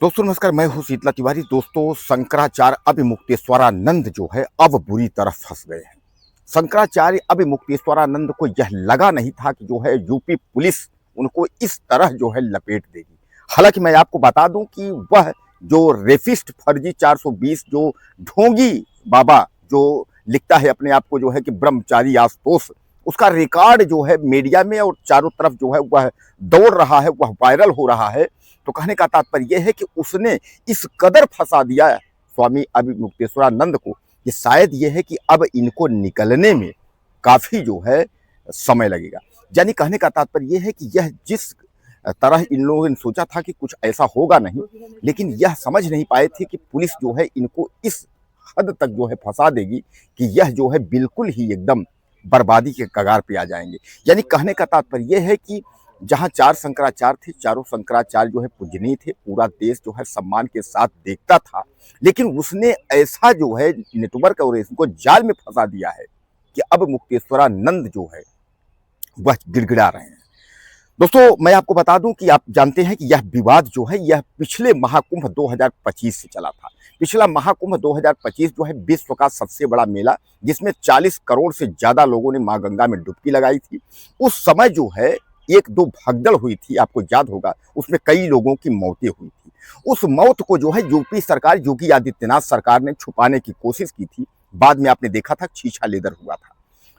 दोस्तों नमस्कार, मैं हूं शीतला तिवारी। दोस्तों, शंकराचार्य अभिमुक्तेश्वरानंद जो है अब बुरी तरह फंस गए हैं। शंकराचार्य अभिमुक्तेश्वरानंद को यह लगा नहीं था कि जो है यूपी पुलिस उनको इस तरह जो है लपेट देगी। हालांकि मैं आपको बता दूं कि वह जो रेफिस्ट फर्जी 420 जो ढोंगी बाबा जो लिखता है अपने आप को जो है कि ब्रह्मचारी आशुतोष, उसका रिकॉर्ड जो है मीडिया में और चारों तरफ जो है वह दौड़ रहा है, वह वायरल हो रहा है। तो कहने का तात्पर्य यह है कि उसने इस कदर फंसा दिया है स्वामी अभिमुक्तेश्वरानंद को कि शायद यह है कि अब इनको निकलने में काफी जो है समय लगेगा। यानी कहने का तात्पर्य यह है कि यह जिस तरह इन लोगों ने सोचा था कि कुछ ऐसा होगा नहीं, लेकिन यह समझ नहीं पाए थे कि पुलिस जो है इनको इस हद तक जो है फंसा देगी कि यह जो है बिल्कुल ही एकदम बर्बादी के कगार पे आ जाएंगे। यानी कहने का तात्पर्य यह है कि जहां चार शंकराचार्य थे, चारों शंकराचार्य जो है पूजनीय थे, पूरा देश जो है सम्मान के साथ देखता था, लेकिन उसने ऐसा जो है नेटवर्क और इसको जाल में फंसा दिया है कि अब मुक्तेश्वरानंद जो है वह गिड़गिड़ा रहे हैं। दोस्तों, मैं आपको बता दूं कि आप जानते हैं कि यह विवाद जो है यह पिछले महाकुंभ 2025 से चला था। पिछला महाकुंभ 2025 जो है विश्व का सबसे बड़ा मेला, जिसमें 40 करोड़ से ज्यादा लोगों ने मां गंगा में डुबकी लगाई थी। उस समय जो है एक दो भगदड़ हुई थी, आपको याद होगा, उसमें कई लोगों की मौतें हुई थी। उस मौत को जो है यूपी सरकार, योगी आदित्यनाथ सरकार ने छुपाने की कोशिश की थी। बाद में आपने देखा था छीछा लेदर हुआ था।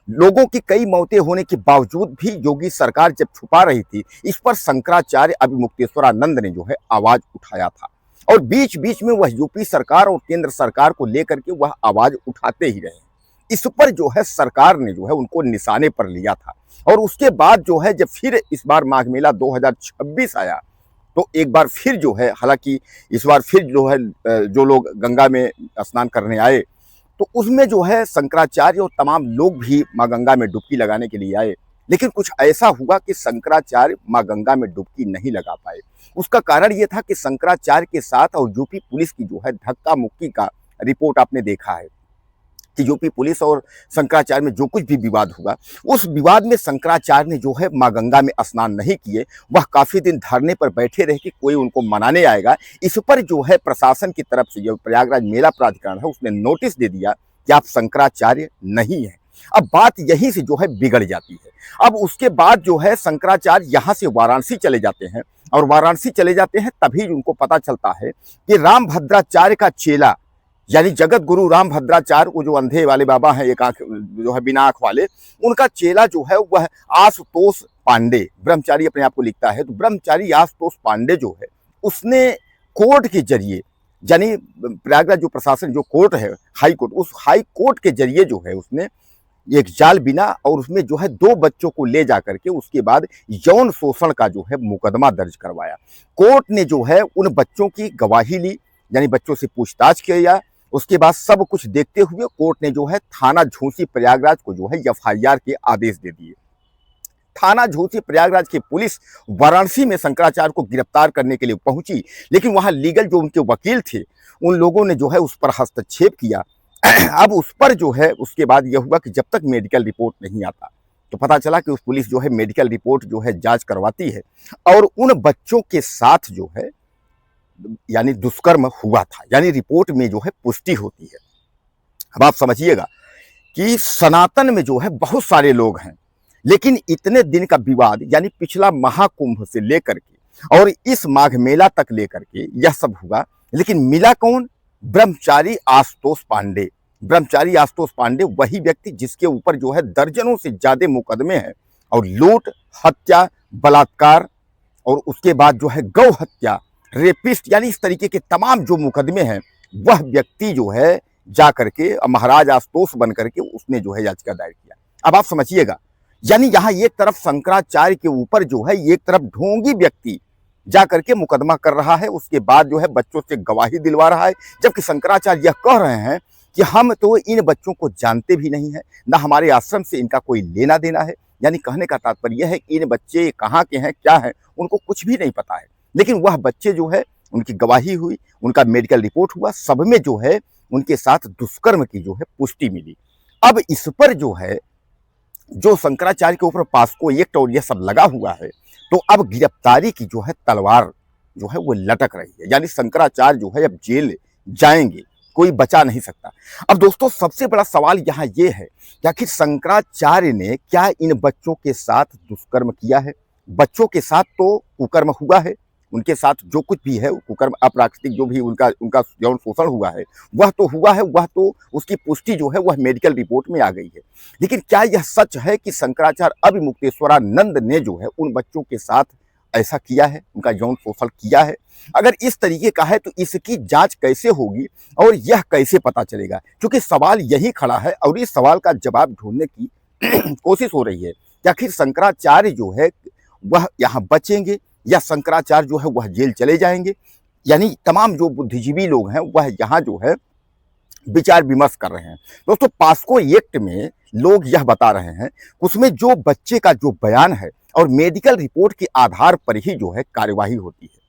लोगों की कई मौतें होने के बावजूद भी योगी सरकार जब छुपा रही थी, इस पर शंकराचार्य अभिमुक्तेश्वरानंद ने जो है आवाज उठाया था। और बीच बीच में वह यूपी सरकार और केंद्र सरकार को लेकर के वह आवाज उठाते ही रहे। इस पर जो है सरकार ने जो है उनको निशाने पर लिया था। और उसके बाद जो है जब फिर इस बार माघ मेला 2026 आया, तो एक बार फिर जो है, हालांकि इस बार फिर जो है जो लोग गंगा में स्नान करने आए, तो उसमें जो है शंकराचार्य और तमाम लोग भी मां गंगा में डुबकी लगाने के लिए आए। लेकिन कुछ ऐसा हुआ कि शंकराचार्य मां गंगा में डुबकी नहीं लगा पाए। उसका कारण यह था कि शंकराचार्य के साथ और यूपी पुलिस की जो है धक्का मुक्की का रिपोर्ट आपने देखा है कि यूपी पुलिस और शंकराचार्य में जो कुछ भी विवाद हुआ, उस विवाद में शंकराचार्य ने जो है मां गंगा में स्नान नहीं किए। वह काफी दिन धरने पर बैठे रहे कि कोई उनको मनाने आएगा। इस पर जो है प्रशासन की तरफ से जो प्रयागराज मेला प्राधिकरण है उसने नोटिस दे दिया कि आप शंकराचार्य नहीं है। अब बात यहीं से जो है बिगड़ जाती है। अब उसके बाद जो है शंकराचार्य यहाँ से वाराणसी चले जाते हैं, और वाराणसी चले जाते हैं तभी उनको पता चलता है कि रामभद्राचार्य का चेला, यानी जगत गुरु रामभद्राचार्य, वो जो अंधे वाले बाबा हैं, एक आंख जो है बिना आंख वाले, उनका चेला जो है वह आशुतोष पांडे, ब्रह्मचारी अपने आप को लिखता है, तो ब्रह्मचारी आशुतोष पांडे जो है उसने कोर्ट के जरिए, यानी प्रयागराज जो प्रशासन जो कोर्ट है हाई कोर्ट, उस हाई कोर्ट के जरिए जो है उसने एक जाल बिना और उसमें जो है 2 बच्चों को ले जा करके उसके बाद यौन शोषण का जो है मुकदमा दर्ज करवाया। कोर्ट ने जो है उन बच्चों की गवाही ली, यानी बच्चों से पूछताछ किया। उसके बाद सब कुछ देखते हुए कोर्ट ने जो है थाना झूसी प्रयागराज को जो है एफआईआर के आदेश दे दिए। थाना झूसी प्रयागराज की पुलिस वाराणसी में शंकराचार्य को गिरफ्तार करने के लिए पहुंची, लेकिन वहां लीगल जो उनके वकील थे उन लोगों ने जो है उस पर हस्तक्षेप किया। अब उस पर जो है उसके बाद यह हुआ कि जब तक मेडिकल रिपोर्ट नहीं आता, तो पता चला कि उस पुलिस जो है मेडिकल रिपोर्ट जो है जांच करवाती है, और उन बच्चों के साथ जो है यानी दुष्कर्म हुआ था, यानी रिपोर्ट में जो है पुष्टि होती है। अब आप समझिएगा कि सनातन में जो है बहुत सारे लोग हैं, लेकिन इतने दिन का विवाद, यानी पिछला महाकुंभ से लेकर के और इस माघ मेला तक लेकर के यह सब हुआ, लेकिन मिला कौन? ब्रह्मचारी आशुतोष पांडे। ब्रह्मचारी आशुतोष पांडे वही व्यक्ति जिसके ऊपर जो है दर्जनों से ज्यादा मुकदमे हैं, और लूट, हत्या, बलात्कार, और उसके बाद जो है गौ हत्या, रेपिस्ट, यानी इस तरीके के तमाम जो मुकदमे हैं, वह व्यक्ति जो है जा करके महाराज आशुतोष बन करके उसने जो है याचिका दायर किया। अब आप समझिएगा, यानी यहाँ एक तरफ शंकराचार्य के ऊपर जो है एक तरफ ढोंगी व्यक्ति जा करके मुकदमा कर रहा है, उसके बाद जो है बच्चों से गवाही दिलवा रहा है, जबकि शंकराचार्य यह कह रहे हैं कि हम तो इन बच्चों को जानते भी नहीं है, ना हमारे आश्रम से इनका कोई लेना देना है। यानी कहने का तात्पर्य यह है कि इन बच्चे कहाँ के हैं, क्या है, उनको कुछ भी नहीं पता है। लेकिन वह बच्चे जो है उनकी गवाही हुई, उनका मेडिकल रिपोर्ट हुआ, सब में जो है उनके साथ दुष्कर्म की जो है पुष्टि मिली। अब इस पर जो है जो शंकराचार्य के ऊपर पास्को एक्ट और यह सब लगा हुआ है, तो अब गिरफ्तारी की जो है तलवार जो है वो लटक रही है, यानी शंकराचार्य जो है अब जेल जाएंगे, कोई बचा नहीं सकता। अब दोस्तों सबसे बड़ा सवाल यहाँ ये है कि आखिर शंकराचार्य ने क्या इन बच्चों के साथ दुष्कर्म किया है? बच्चों के साथ तो कुकर्म हुआ है, उनके साथ जो कुछ भी है कुकर्म अप्राकृतिक जो भी उनका उनका यौन शोषण हुआ है वह तो हुआ है, वह तो उसकी पुष्टि जो है वह मेडिकल रिपोर्ट में आ गई है। लेकिन क्या यह सच है कि शंकराचार्य अभिमुक्तेश्वरानंद ने जो है उन बच्चों के साथ ऐसा किया है, उनका यौन शोषण किया है? अगर इस तरीके का है तो इसकी जांच कैसे होगी और यह कैसे पता चलेगा? क्योंकि सवाल यही खड़ा है और इस सवाल का जवाब ढूंढने की कोशिश हो रही है कि आखिर शंकराचार्य जो है वह यहाँ बचेंगे या शंकराचार्य जो है वह जेल चले जाएंगे। यानी तमाम जो बुद्धिजीवी लोग हैं वह यहाँ जो है विचार विमर्श कर रहे हैं। दोस्तों पास्को एक्ट में लोग यह बता रहे हैं उसमें जो बच्चे का जो बयान है और मेडिकल रिपोर्ट के आधार पर ही जो है कार्यवाही होती है।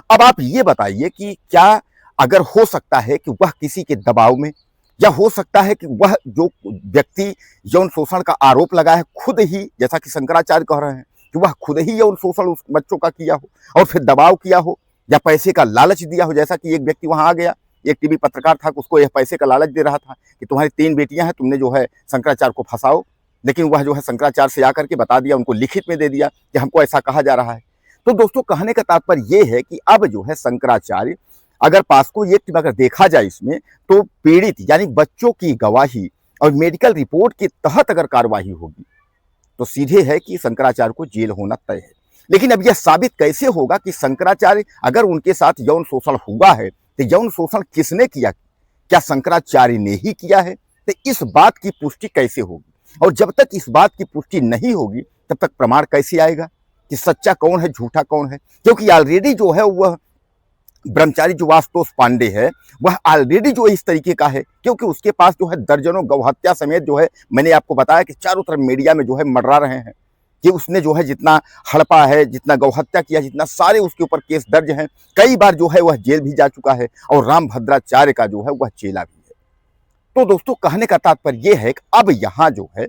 अब आप ये बताइए कि क्या अगर हो सकता है कि वह किसी के दबाव में, या हो सकता है कि वह जो व्यक्ति यौन शोषण का आरोप लगा है खुद ही, जैसा कि शंकराचार्य कह रहे हैं कि वह खुद ही यौन शोषण उस बच्चों का किया हो और फिर दबाव किया हो या पैसे का लालच दिया हो, जैसा कि एक व्यक्ति वहां आ गया, एक टीवी पत्रकार था, उसको यह पैसे का लालच दे रहा था कि तुम्हारी 3 बेटियां हैं, तुमने जो है शंकराचार्य को फंसाओ। लेकिन वह जो है शंकराचार्य से आकर के बता दिया, उनको लिखित में दे दिया कि हमको ऐसा कहा जा रहा है। तो दोस्तों कहने का तात्पर्य यह है कि अब जो है शंकराचार्य, अगर पास्को एक्ट में अगर देखा जाए इसमें, तो पीड़ित यानी बच्चों की गवाही और मेडिकल रिपोर्ट के तहत अगर कार्रवाई होगी तो सीधे है कि शंकराचार्य को जेल होना तय है। लेकिन अब यह साबित कैसे होगा कि शंकराचार्य अगर उनके साथ यौन शोषण हुआ है तो यौन शोषण किसने किया? क्या शंकराचार्य ने ही किया है? तो इस बात की पुष्टि कैसे होगी? और जब तक इस बात की पुष्टि नहीं होगी तब तक प्रमाण कैसे आएगा कि सच्चा कौन है झूठा कौन है? क्योंकि ऑलरेडी जो है वह ब्रह्मचारी जो वास्तोष पांडे है वह ऑलरेडी जो इस तरीके का है, क्योंकि उसके पास जो है दर्जनों गौहत्या समेत जो है, मैंने आपको बताया कि चारों तरफ मीडिया में जो है मंडरा रहे हैं कि उसने जो है जितना हड़पा है, जितना गौहत्या किया, जितना सारे उसके ऊपर केस दर्ज हैं, कई बार जो है वह जेल भी जा चुका है और रामभद्राचार्य का जो है वह चेला भी है। तो दोस्तों कहने का तात्पर्य यह है कि अब यहाँ जो है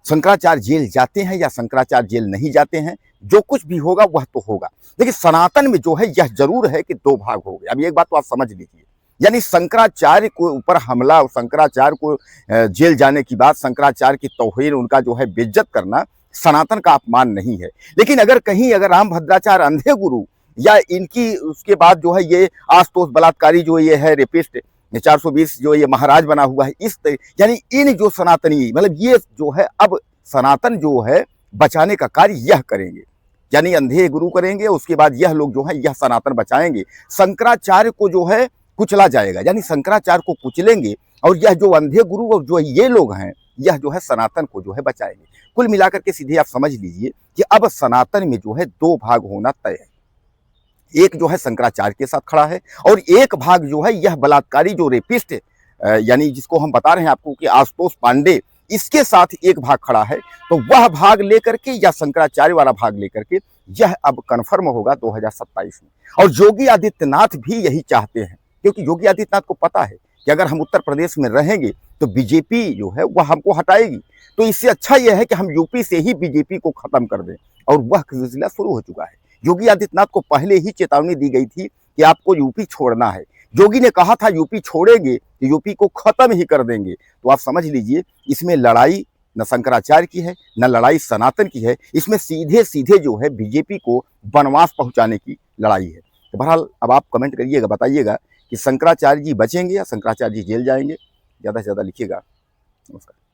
शंकराचार्य जेल जाते हैं या शंकराचार्य जेल नहीं जाते हैं, जो कुछ भी होगा वह तो होगा। लेकिन सनातन में जो है यह जरूर है कि 2 भाग हो गए। अब एक बात तो आप समझ लीजिए, यानी शंकराचार्य को ऊपर हमला और शंकराचार्य को जेल जाने की बात, शंकराचार्य की तौहीन, उनका जो है बेइज्जत करना सनातन का अपमान नहीं है। लेकिन अगर कहीं अगर रामभद्राचार्य अंधे गुरु या इनकी उसके बाद जो है ये आशुतोष बलात्कारी जो ये है रेपिस्ट 420 जो ये महाराज बना हुआ है, इस यानी इन जो सनातनी मतलब ये जो है अब सनातन जो है बचाने का कार्य यह करेंगे, यानी अंधे गुरु करेंगे, उसके बाद यह लोग जो है यह सनातन बचाएंगे। शंकराचार्य को जो है कुचला जाएगा, यानी शंकराचार्य को कुचलेंगे और यह जो अंधे गुरु और जो ये लोग हैं यह जो है सनातन को जो है बचाएंगे। कुल मिलाकर के सीधे आप समझ लीजिए कि अब सनातन में जो है 2 भाग होना तय है। एक जो है शंकराचार्य के साथ खड़ा है और एक भाग जो है यह बलात्कारी जो रेपिस्ट यानी जिसको हम बता रहे हैं आपको कि आशुतोष पांडे, इसके साथ एक भाग खड़ा है। तो वह भाग लेकर के या शंकराचार्य वाला भाग लेकर के यह अब कन्फर्म होगा 2027 में। और योगी आदित्यनाथ भी यही चाहते हैं, क्योंकि योगी आदित्यनाथ को पता है कि अगर हम उत्तर प्रदेश में रहेंगे तो बीजेपी जो है वह हमको हटाएगी, तो इससे अच्छा यह है कि हम यूपी से ही बीजेपी को खत्म कर दें। और वह सिलसिला शुरू हो चुका है। योगी आदित्यनाथ को पहले ही चेतावनी दी गई थी कि आपको यूपी छोड़ना है। योगी ने कहा था यूपी छोड़ेंगे तो यूपी को खत्म ही कर देंगे। तो आप समझ लीजिए इसमें लड़ाई न शंकराचार्य की है न लड़ाई सनातन की है, इसमें सीधे सीधे जो है बीजेपी को वनवास पहुंचाने की लड़ाई है। तो बहरहाल अब आप कमेंट करिएगा, बताइएगा कि शंकराचार्य जी बचेंगे या शंकराचार्य जी जेल जाएंगे। ज़्यादा से ज़्यादा लिखिएगा। नमस्कार।